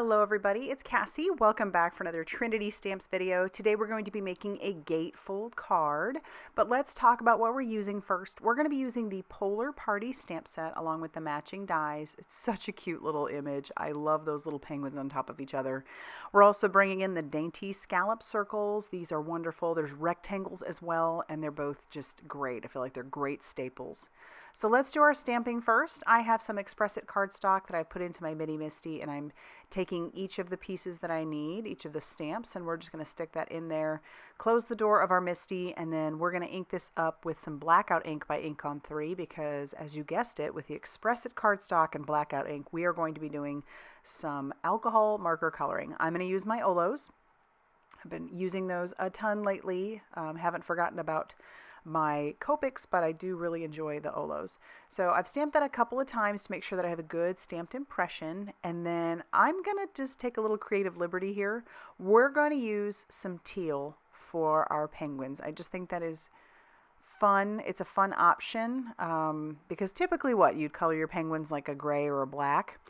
Hello everybody, it's Cassie. Welcome back for another Trinity Stamps video. Today we're going to be making a gatefold card, but let's talk about what we're using first. We're going to be using the Polar Party stamp set along with the matching dies. It's such a cute little image. I love those little penguins on top of each other. We're also bringing in the Dainty Scallop circles. These are wonderful. There's rectangles as well, and they're both just great. I feel like they're great staples. So let's do our stamping first. I have some Express It cardstock that I put into my Mini Misti, and I'm taking each of the pieces that I need, each of the stamps, and we're just going to stick that in there, close the door of our Misti, and then we're going to ink this up with some Blackout ink by Ink on 3 because, as you guessed it, with the Express It cardstock and Blackout ink, we are going to be doing some alcohol marker coloring. I'm going to use my Olos. I've been using those a ton lately. Haven't forgotten about my Copics, but I do really enjoy the Olos. So I've stamped that a couple of times to make sure that I have a good stamped impression, and then I'm gonna just take a little creative liberty here. We're going to use some teal for our penguins. I just think that is fun. It's a fun option because typically you'd color your penguins like a gray or a black,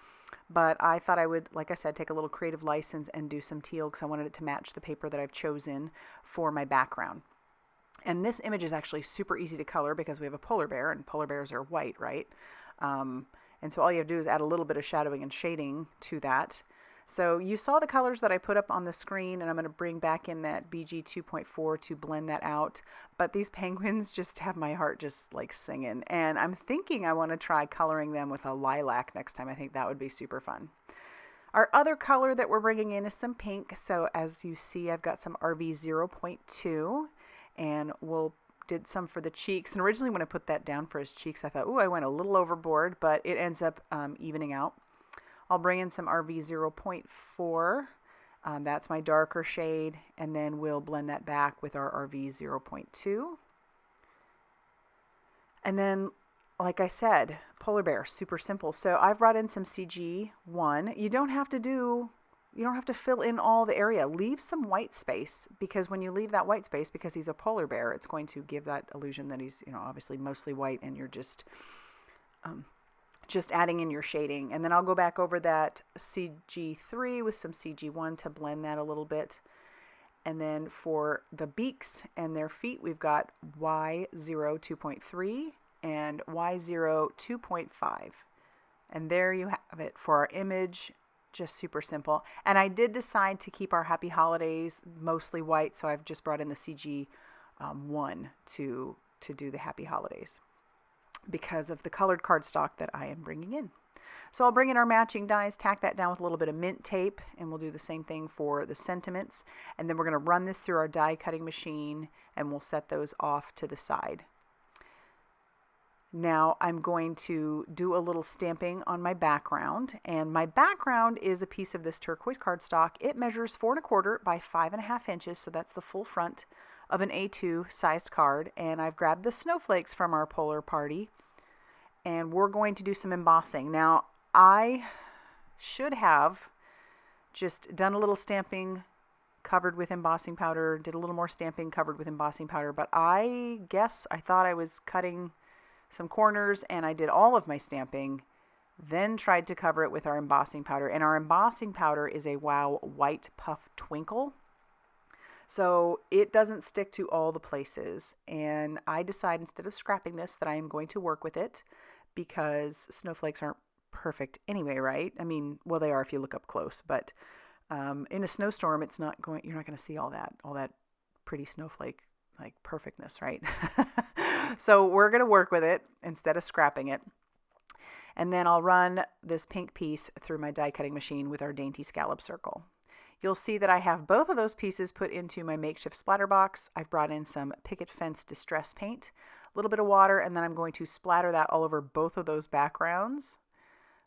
but I thought I would, like I said, take a little creative license and do some teal because I wanted it to match the paper that I've chosen for my background. And this image is actually super easy to color because we have a polar bear, and polar bears are white, right? And so all you have to do is add a little bit of shadowing and shading to that. So you saw the colors that I put up on the screen, and I'm going to bring back in that BG 2.4 to blend that out. But these penguins just have my heart just like singing. And I'm thinking I want to try coloring them with a lilac next time. I think that would be super fun. Our other color that we're bringing in is some pink. So as you see, I've got some RV 0.2. And we'll did some for the cheeks. And originally when I put that down for his cheeks, I thought, oh, I went a little overboard, but it ends up evening out. I'll bring in some RV 0.4. That's my darker shade. And then we'll blend that back with our RV 0.2. And then, like I said, polar bear, super simple. So I've brought in some CG1. You don't have to fill in all the area. Leave some white space, because when you leave that white space, because he's a polar bear, it's going to give that illusion that he's, obviously mostly white, and you're just adding in your shading. And then I'll go back over that CG3 with some CG1 to blend that a little bit. And then for the beaks and their feet, we've got Y0 2.3 and Y0 2.5. And there you have it for our image. Just super simple. And I did decide to keep our Happy Holidays mostly white, so I've just brought in the CG 1 to do the Happy Holidays because of the colored cardstock that I am bringing in. So I'll bring in our matching dies, tack that down with a little bit of mint tape, and we'll do the same thing for the sentiments. And then we're going to run this through our die cutting machine, and we'll set those off to the side. Now I'm going to do a little stamping on my background, and my background is a piece of this turquoise cardstock. It measures 4 1/4 by 5.5 inches, so that's the full front of an A2 sized card. And I've grabbed the snowflakes from our Polar Party, and we're going to do some embossing. Now I should have just done a little stamping covered with embossing powder, did a little more stamping covered with embossing powder, but I guess I thought I was cutting some corners, and I did all of my stamping, then tried to cover it with our embossing powder. And our embossing powder is a Wow White Puff Twinkle, so it doesn't stick to all the places. And I decided, instead of scrapping this, that I am going to work with it, because snowflakes aren't perfect anyway, right? I mean, well, they are if you look up close, but in a snowstorm, you're not going to see all that pretty snowflake like perfectness, right? So we're going to work with it instead of scrapping it. And then I'll run this pink piece through my die cutting machine with our Dainty Scallop circle. You'll see that I have both of those pieces put into my makeshift splatter box. I've brought in some Picket Fence Distress Paint, a little bit of water, and then I'm going to splatter that all over both of those backgrounds.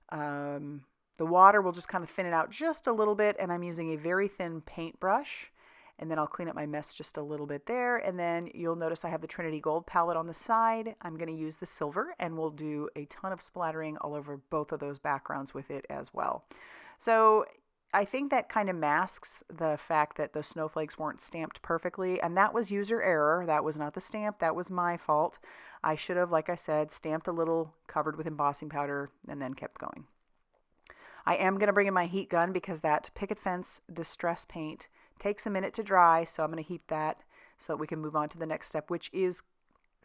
The water will just kind of thin it out just a little bit, and I'm using a very thin paintbrush. And then I'll clean up my mess just a little bit there. And then you'll notice I have the Trinity Gold palette on the side. I'm going to use the silver, and we'll do a ton of splattering all over both of those backgrounds with it as well. So I think that kind of masks the fact that the snowflakes weren't stamped perfectly. And that was user error. That was not the stamp. That was my fault. I should have, like I said, stamped a little, covered with embossing powder, and then kept going. I am going to bring in my heat gun because that picket fence distress paint takes a minute to dry, so I'm going to heat that so that we can move on to the next step, which is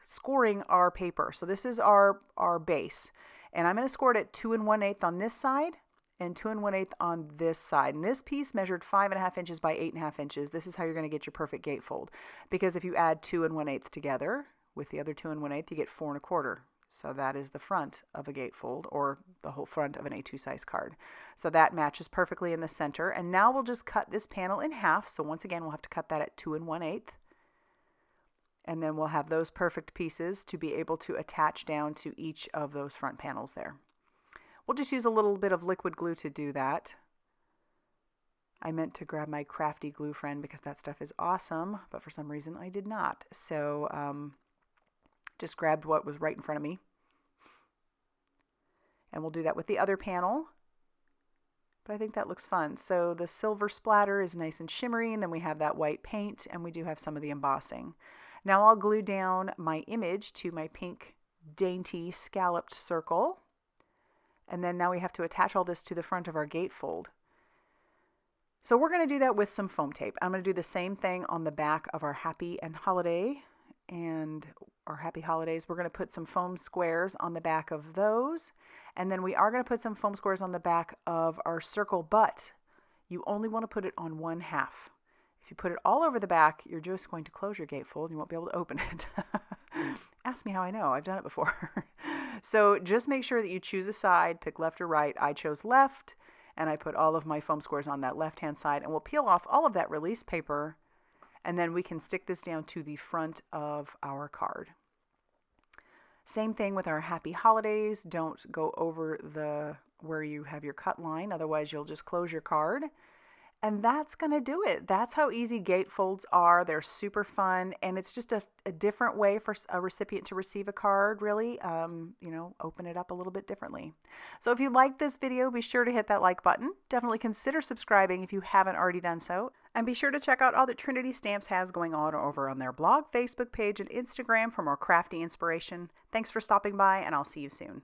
scoring our paper. So this is our base, and I'm going to score it at 2 1/8 on this side and 2 1/8 on this side. And this piece measured 5.5 inches by 8.5 inches. This is how you're going to get your perfect gatefold, because if you add 2 1/8 together with the other 2 1/8, you get 4 1/4. So that is the front of a gatefold, or the whole front of an A2 size card. So that matches perfectly in the center. And now we'll just cut this panel in half. So once again, we'll have to cut that at 2 1/8. And then we'll have those perfect pieces to be able to attach down to each of those front panels there. We'll just use a little bit of liquid glue to do that. I meant to grab my crafty glue friend because that stuff is awesome, but for some reason I did not. So just grabbed what was right in front of me. And we'll do that with the other panel. But I think that looks fun. So the silver splatter is nice and shimmery, and then we have that white paint, and we do have some of the embossing. Now I'll glue down my image to my pink Dainty scalloped circle. And then now we have to attach all this to the front of our gatefold. So we're going to do that with some foam tape. I'm going to do the same thing on the back of our Happy Holidays. We're going to put some foam squares on the back of those. And then we are going to put some foam squares on the back of our circle, but you only want to put it on one half. If you put it all over the back, you're just going to close your gatefold and you won't be able to open it. Ask me how I know. I've done it before. So just make sure that you choose a side, pick left or right. I chose left, and I put all of my foam squares on that left-hand side, and we'll peel off all of that release paper, and then we can stick this down to the front of our card. Same thing with our Happy Holidays. Don't go over where you have your cut line, otherwise you'll just close your card. And that's going to do it. That's how easy gatefolds are. They're super fun, and it's just a different way for a recipient to receive a card, really. Open it up a little bit differently. So if you liked this video, be sure to hit that like button. Definitely consider subscribing if you haven't already done so. And be sure to check out all that Trinity Stamps has going on over on their blog, Facebook page, and Instagram for more crafty inspiration. Thanks for stopping by, and I'll see you soon.